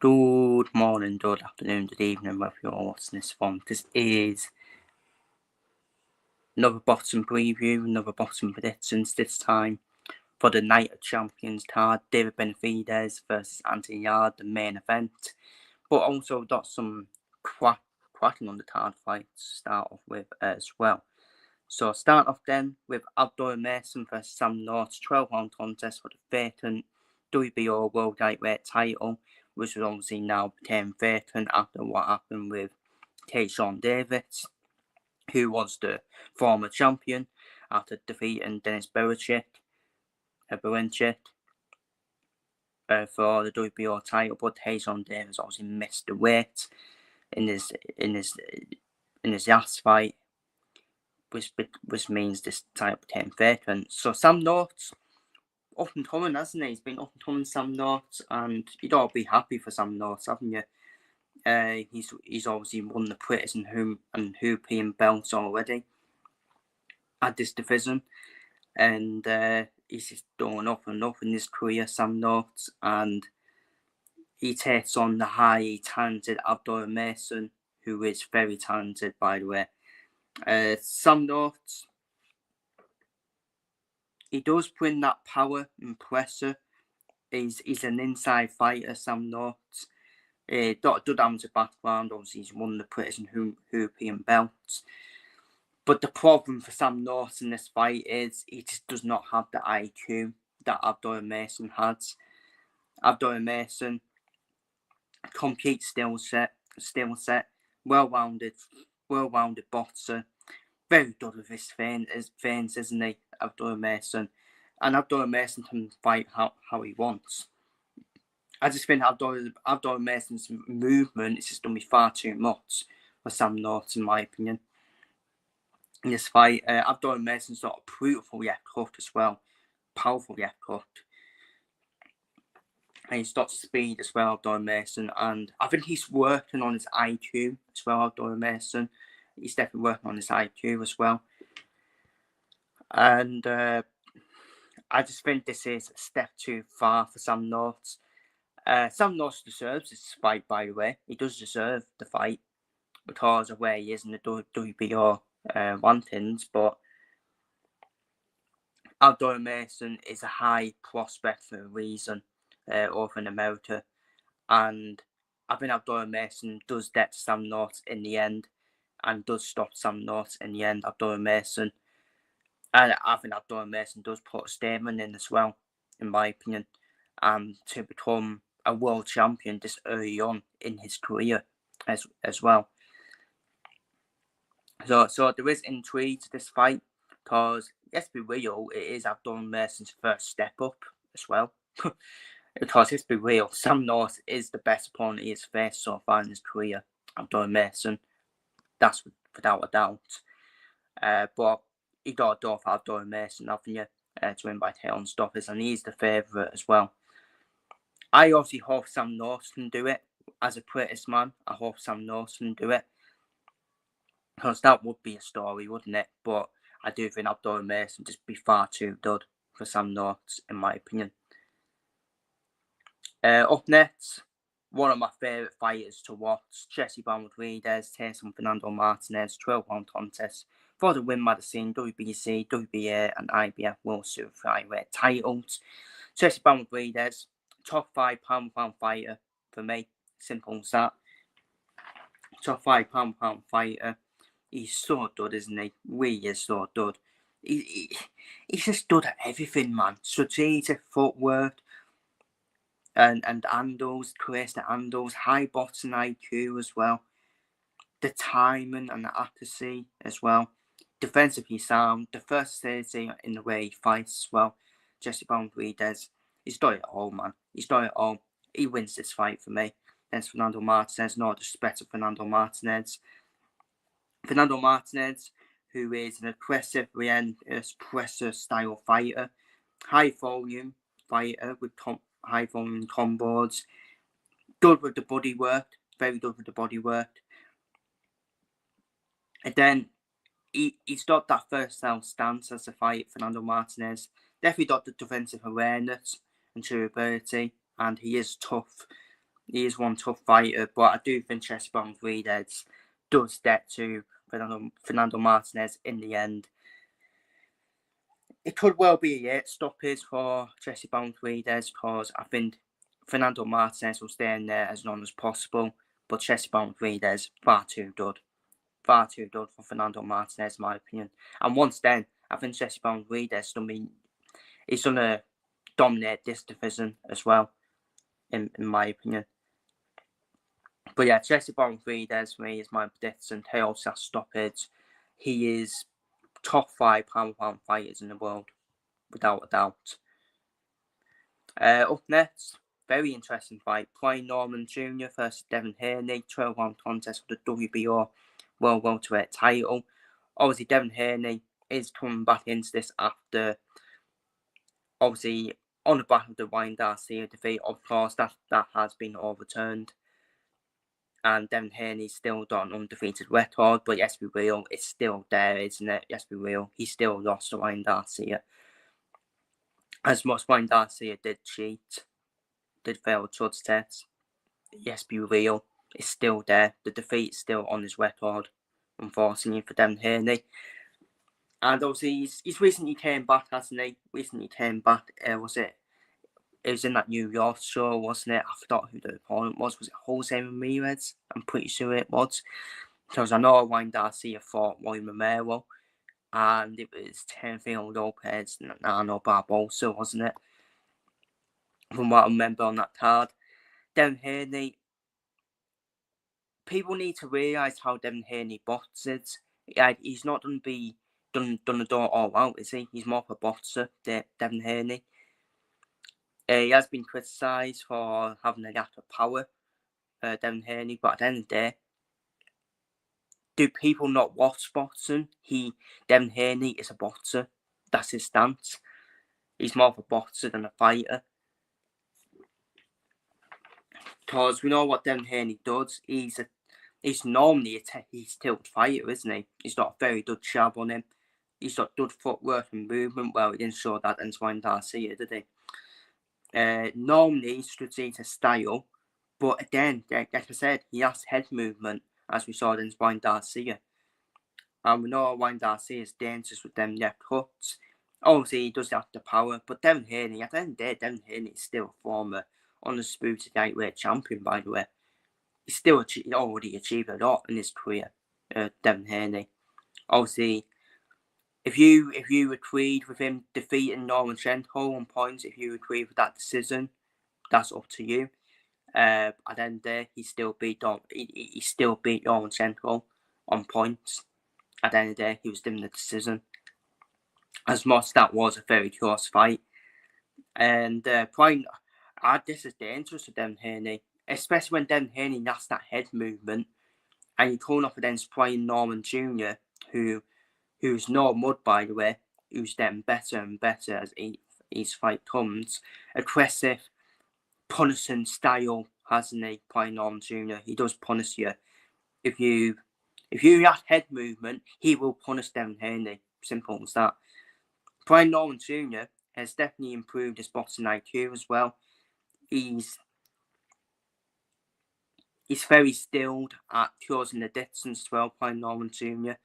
Good morning, good afternoon, good evening, wherever you're watching this from. This is another boxing preview, another boxing predictions, this time for the Night of Champions card. David Benavidez versus Anthony Yarde, the main event. But also got some cracking on the card fights to start off with as well. So start off then with Abdul Mason versus Sam North, 12-round contest for the vacant WBO World Lightweight title, which was obviously now became vacant after what happened with Tayshaun Davis, who was the former champion after defeating Dennis Berejczyk for the WBO title. But Tayshaun Davis obviously missed the weight in his last fight, which means this title became vacant. So Sam North, up and coming, hasn't he? He's been up and coming, Sam North, and you'd all be happy for Sam North, haven't you? He's obviously won the British and European belts already at this division, and he's just done up and up in his career, Sam North, and he takes on the highly talented Abdul Mason, who is very talented, by the way. Sam North, he does bring that power and pressure. He's an inside fighter, Sam North. Does have a background, obviously he's won the British and European belts. But the problem for Sam North in this fight is he just does not have the IQ that Abdul Mason has. Abdul Mason, complete skill set, well-rounded boxer, very good with his feints, isn't he, Abdul Mason? And Abdul Mason can fight how he wants. I just think Abdul Mason's movement is just going to be far too much for Sam North, in my opinion. In this fight, Abdul Mason's got a beautiful left hook as well, powerful left hook. And he's got speed as well, Abdul Mason, and I think he's working on his IQ as well, Abdul Mason. He's definitely working on his IQ as well. And I just think this is a step too far for Sam North. Sam North deserves this fight, by the way. He does deserve the fight because of where he is in the WBO rankings, but Abdul Mason is a high prospect for a reason over in America, and I think Abdul Mason does get to Sam North in the end and does stop Sam North in the end, Abdul Mason. And I think Abdul Mason does put a statement in as well, in my opinion, to become a world champion this early on in his career as well. So there is intrigue to this fight because, let's be real, it is Abdul Mason's first step up as well. Because let's be real, Sam North is the best opponent he has faced so far in his career, Abdul Mason. That's without a doubt. But you got to do for Abdul Mason, haven't you, to win by tail stoppers, and he's the favourite as well. I obviously hope Sam North can do it. As a British man, I hope Sam North can do it. Because that would be a story, wouldn't it? But I do think Abdul Mason just be far too good for Sam North, in my opinion. Up next, one of my favourite fighters to watch, Jesse Benavidez takes on Fernando Martinez, 12-round contest for the Win Magazine, WBC, WBA and IBF World Super Flyweight titles. Jesse Benavidez, top 5 pound-for-pound fighter for me. Simple as that. Top 5 pound-for-pound fighter. He's so good, isn't he? Really is so good. He's just good at everything, man. Strategic footwork and handles, crazy handles, high boxing IQ as well. The timing and the accuracy as well. Defensively sound, the versatility in the way he fights as well. Jesse Benavidez, he's got it all, man. He's got it all. He wins this fight for me. Against Fernando Martinez. No disrespect to Fernando Martinez. Fernando Martinez, who is an aggressive, pressure style fighter, high volume fighter with high volume combos, good with the body work, very good with the body work. And then he's got that versatile stance as a fighter, Fernando Martinez. Definitely got the defensive awareness and durability, and he is tough. He is one tough fighter, but I do think Jesse Benavidez does get to Fernando Martinez in the end. It could well be a stoppage for Jesse Benavidez because I think Fernando Martinez will stay in there as long as possible, but Jesse Benavidez far too good for Fernando Martinez, in my opinion. And once then, I think Jesse Benavidez he's going to dominate this division as well, in my opinion. But yeah, Jesse Benavidez for me is my prediction. He also has stoppage. He is top 5 pound-for-pound fighters in the world, without a doubt. Up next, very interesting fight. Brian Norman Jr. versus Devin Haney, 12-round contest for the WBO World Welterweight title. Obviously, Devin Haney is coming back into this after, obviously, on the back of the Ryan Garcia defeat. Of course, that has been overturned. And Devin Haney's still got an undefeated record, but yes, we will. It's still there, isn't it? Yes, we will. He still lost to Ryan Garcia. As much as Ryan Garcia did cheat, did fail a judge test, yes, be real. It's still there. The defeat is still on his record, unfortunately, for Devin Haney. And obviously, he's recently came back, hasn't he? Recently came back. It was in that New York show, wasn't it? I forgot who the opponent was. Was it Jose Ramirez? I'm pretty sure it was. Because I know Ryan Garcia fought Roy Romero, and it was Teofimo Lopez and Nano Barbosa, wasn't it? From what I remember on that card. Devin Haney, people need to realise how Devin Haney boxes. He's not going to be done the door all out, is he? He's more of a boxer, Devin Haney. He has been criticised for having a lack of power, Devin Haney, but at the end of the day, do people not watch boxing? Devin Haney is a boxer. That's his stance. He's more of a boxer than a fighter. Because we know what Devin Haney does. He's normally a tilted fighter, isn't he? He's got a very good jab on him. He's got good footwork and movement. Well, he didn't show that in Ryan Garcia, did he? Normally, he's strategic style. But again, like I said, he has head movement, as we saw in Ryan Garcia. And we know Ryan Garcia is dangerous with them left hooks. Obviously, he does have the power. But Devin Haney, at the end of the day, Devin Haney is still a former undisputed lightweight champion, by the way. He's still already achieved a lot in his career, Devin Haney. Obviously, if you agreed with him defeating Lomachenko on points, if you agreed with that decision, that's up to you. At the end of the day, he still beat Lomachenko on points. At the end of the day, he was given the decision. As much as that was a very close fight. And this is dangerous for Devin Haney, especially when Devin Haney has that head movement, and you're coming up against Brian Norman Jr., who's no mud, by the way, who's getting better and better as each fight comes. Aggressive, punishing style, hasn't he, Brian Norman Jr.? He does punish you. If you have head movement, he will punish Devin Haney. Simple as that. Brian Norman Jr. has definitely improved his boxing IQ as well. He's very skilled at closing the distance as well, Brian Norman Jr.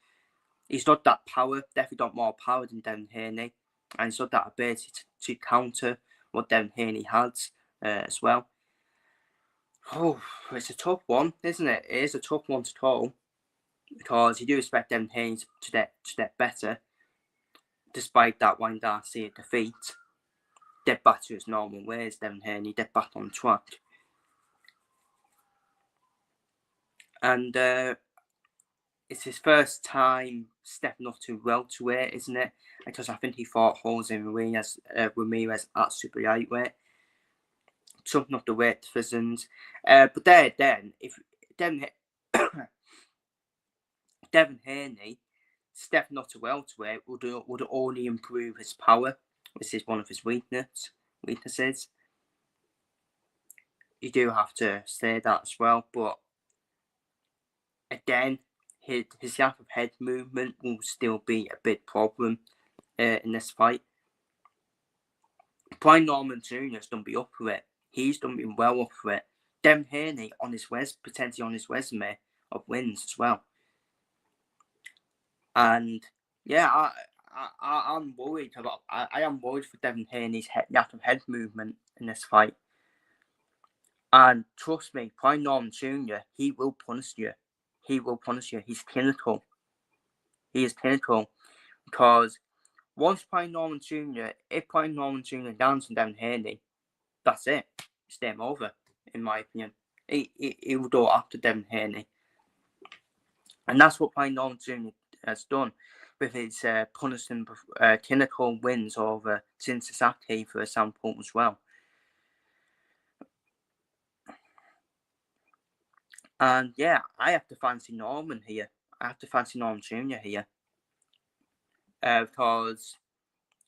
He's got that power, definitely got more power than Devin Haney, and he's got that ability to counter what Devin Haney has as well. Oh, it's a tough one, isn't it? It is a tough one to call, because you do expect Devin Haney to get better, despite that Ryan Garcia defeat. Get back to his normal ways, Devin Haney, get back on track. And it's his first time stepping up to welterweight, isn't it? Because I think he fought Jose Ramirez at super lightweight, jumping up the weight divisions. But then, if Devin Haney stepping up to welterweight would only improve his power. This is one of his weaknesses. You do have to say that as well, but again, his lack of head movement will still be a big problem in this fight. Brian Norman Jr. has done be up for it. He's done been well up for it. Devin Haney on his potentially on his resume of wins as well. And yeah, I'm worried about. I am worried for Devin Haney's lack of head movement in this fight. And trust me, Brian Norman Jr., he will punish you. He will punish you. He's clinical. He is clinical because once Brian Norman Jr., if Brian Norman Jr. lands on Devin Haney, that's it. It's game over, in my opinion. He will go after Devin Haney. And that's what Brian Norman Jr. has done with his punishing clinical wins over Cincinnati, for example, as well. And yeah, I have to fancy Norman here. I have to fancy Norman Jr. here. Because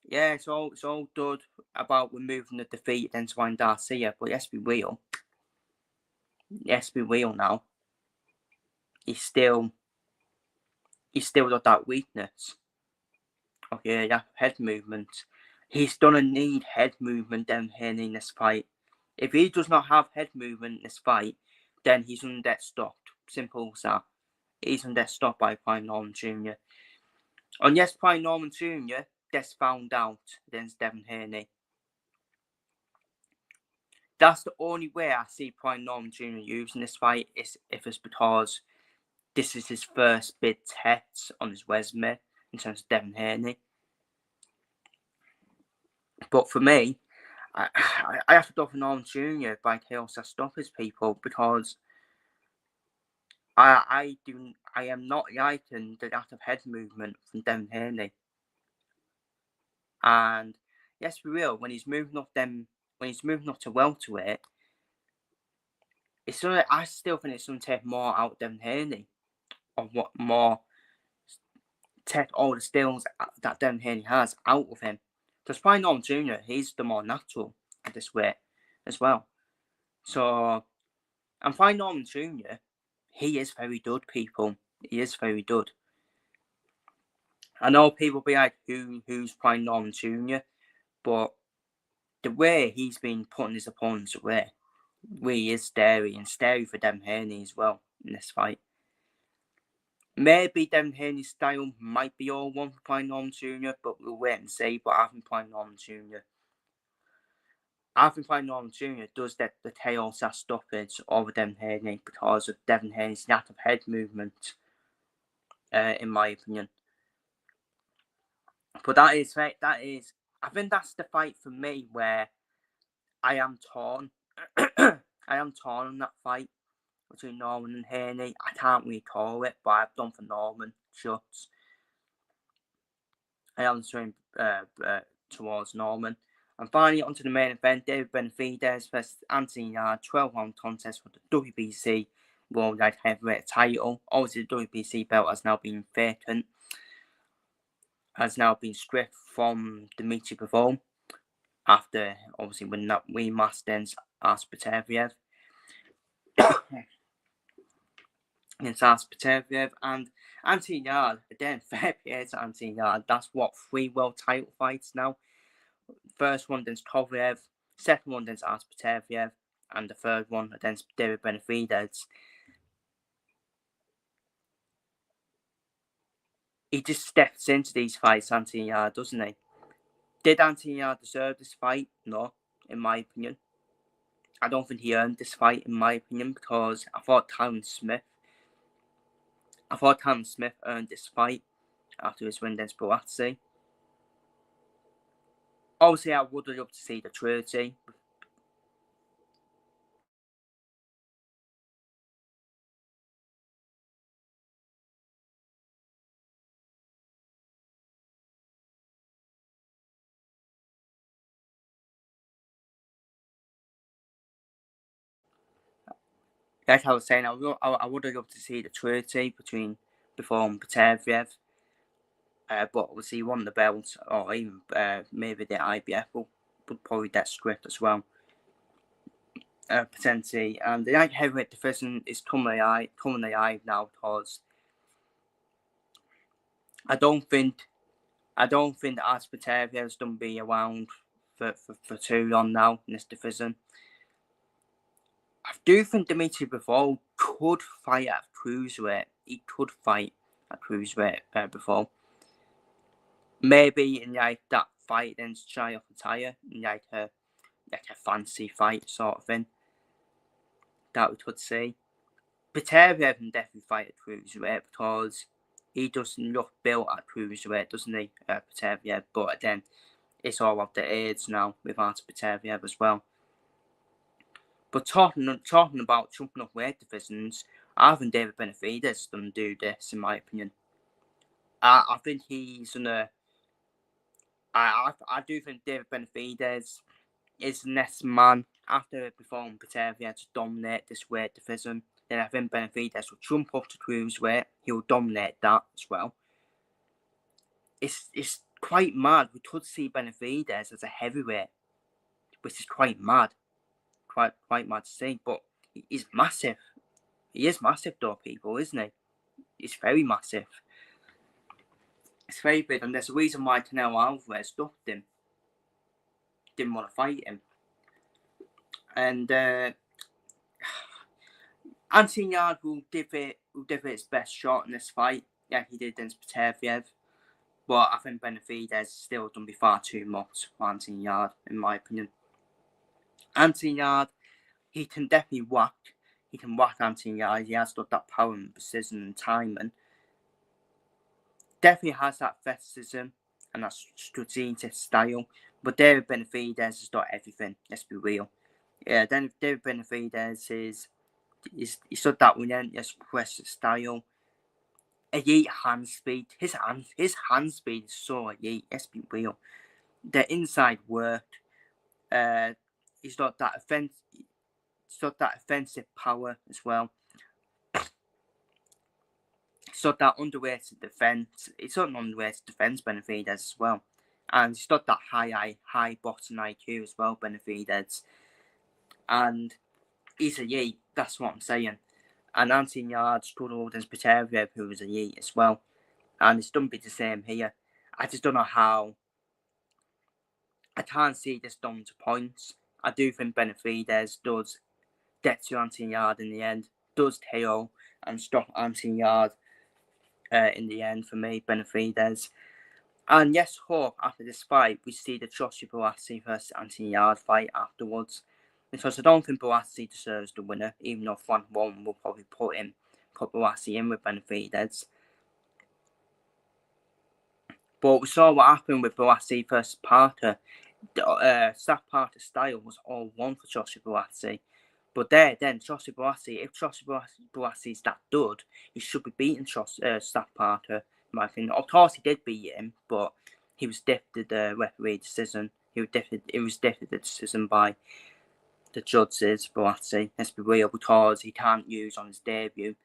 yeah, it's all good about removing the defeat against Ryan Garcia, but let's be real. Let's be real now. He's still got that weakness. Okay, that head movement. He's gonna need head movement down here in this fight. If he does not have head movement in this fight, then he's gonna get stopped. Simple as that. He's gonna get stopped by Brian Norman Jr. And yes, Brian Norman Jr. gets found out against Devin Haney. That's the only way I see Brian Norman Jr. using this fight is if it's because this is his first big test on his resume in terms of Devin Haney. But for me, I have to go for Norman Jr. by chaos that stoppers people because I am not liking the lack of head movement from Devin Haney. And yes, for real, when he's moving up to welterweight, I still think it's gonna take more out of Devin Haney, or what more take all the skills that Devin Haney has out of him. Because Brian Norman Jr., he's the more natural at this weight as well. So, and Brian Norman Jr., he is very good, people. He is very good. I know people be like, who's Brian Norman Jr., but the way he's been putting his opponents away really is scary, and scary for Devin Haney as well in this fight. Maybe Devin Haney's style might be all one for Brian Norman Jr., but we'll wait and see. But I think Brian Norman Jr. does the chaos that stoppage over Devin Haney because of Devin Haney's lack of head movement, in my opinion. But I think that's the fight for me where I am torn. I am torn on that fight between Norman and Haney. I can't really call it, but I've done for Norman shots. I am swinging towards Norman. And finally, onto the main event, David Benavidez versus Anthony Yarde, 12-round contest for the WBC World Light Heavyweight title. Obviously, the WBC belt has now been vacant, has now been stripped from Dmitry Bivol after obviously winning that rematch against Aspateviev. Against Aspateviev and Anthony Yarde, again, fair play to Anthony Yarde. That's what, 3 world title fights now. First one against Kovalev, second one against Aspateviev, and the third one against David Benavidez. He just steps into these fights, Anthony Yarde, doesn't he? Did Anthony Yarde deserve this fight? No, in my opinion. I don't think he earned this fight, in my opinion, because I thought Callum Smith earned this fight after his win against Boatsi. Obviously, I would have loved to see the trilogy. Like I was saying, I would have loved to see the trilogy between Bivol and Pateviev. But obviously, he won the belt, or even maybe the IBF would probably get stripped as well. Potentially. And the light heavyweight division is coming alive now because I don't think that Aspateviev is going to be around for too long now in this division. Do you think Dimitri Bivol could fight at cruiserweight? He could fight at cruiserweight before. Maybe in like that fight against Jai Okataya, in like a fancy fight sort of thing. That we could see. Beterbiev can definitely fight at cruiserweight because he doesn't look built at cruiserweight, doesn't he, Beterbiev? But then it's all of the age now with Artur Beterbiev as well. But talking about jumping up weight divisions, I think David Benavidez is going to do this, in my opinion. I think he's going to... I do think David Benavidez is the next man after performing Beterbiev to dominate this weight division. Then I think Benavidez will jump up to cruiserweight. He'll dominate that as well. It's quite mad. We could see Benavidez as a heavyweight, which is quite mad. Quite mad to see, but he's massive. He is massive though, people, isn't he? He's very massive. It's very big, and there's a reason why Canelo Alvarez stopped him. Didn't want to fight him. And Anthony Yarde will give it its best shot in this fight. Yeah, he did against Beterbiev. But I think Benavidez still done be far too much for Anthony Yarde, in my opinion. Anthony Yarde, he can definitely whack. He can whack Anthony Yarde. He has got that power and precision and timing. Definitely has that athleticism and that strategic style. But David Benavidez has got everything. Let's be real. Yeah, then David Benavidez he's got that relentless pressure style. Elite hand speed. His hand speed is so elite. Let's be real. The inside work. He's got that offensive power as well. He's got that underrated defense. He's got an underrated defense, Benavidez, as well. And he's got that high boxing IQ as well, Benavidez. And he's elite. That's what I'm saying. And Anthony Yarde struggled against Beterbiev, who was elite as well. And it's done be the same here. I just don't know how. I can't see this done to points. I do think Benavidez does get to Anthony Yarde in the end. Does KO and stop Anthony Yarde in the end for me, Benavidez. And yes, hope after this fight we see the Joshua Buatsi versus Anthony Yarde fight afterwards. Because I don't think Buatsi deserves the winner, even though Frank Warren will probably put Buatsi in with Benavidez. But we saw what happened with Buatsi versus Parker. Staff Parker's style was all one for Joshua Buatsi. But then Joshua Buatsi, if Joshua Buatsi is that good, he should be beating Staff Parker, in my opinion. Of course, he did beat him, but he was gifted the referee decision. It was gifted the decision by the judges, Buatsi. Let's be real, because he can't use on his debut.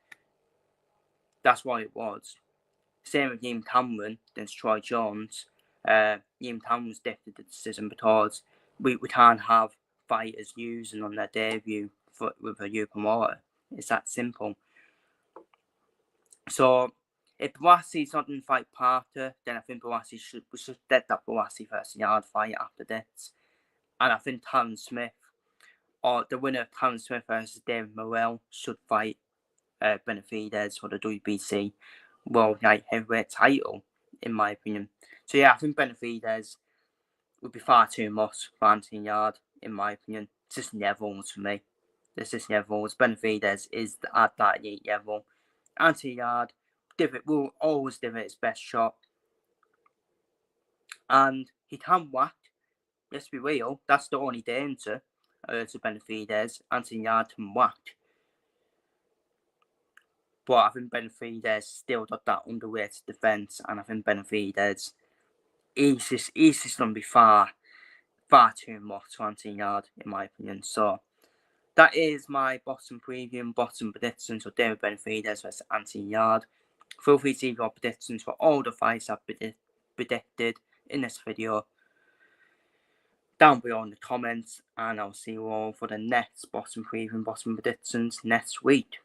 That's what it was. Same with Liam Cameron against Troy Jones. Liam Cameron was gifted the decision because we can't have fighters using on their debut with a new promoter. It's that simple. So if Buatsi's not in fight Parker, then I think we should get that Buatsi versus Yarde fight after this. And I think Callum Smith, or the winner of Callum Smith versus David Morrell, should fight Benavidez for the WBC World Light Heavyweight title, in my opinion. So yeah, I think Benavidez would be far too much for Anthony Yarde, in my opinion. It's just levels for me. It's just levels. Benavidez is at that elite level. Anthony Yarde will always give it his best shot. And he can whack. Let's be real. That's the only danger to Benavidez. Anthony Yarde can whack. But I think Benavidez still got that underrated defense, and I think Benavidez he's just going to be far too much for Anthony Yarde, in my opinion. So that is my bottom preview and bottom predictions for David Benavidez versus Anthony Yarde. Feel free to leave your predictions for all the fights I've predicted in this video down below in the comments, and I'll see you all for the next bottom preview and bottom predictions next week.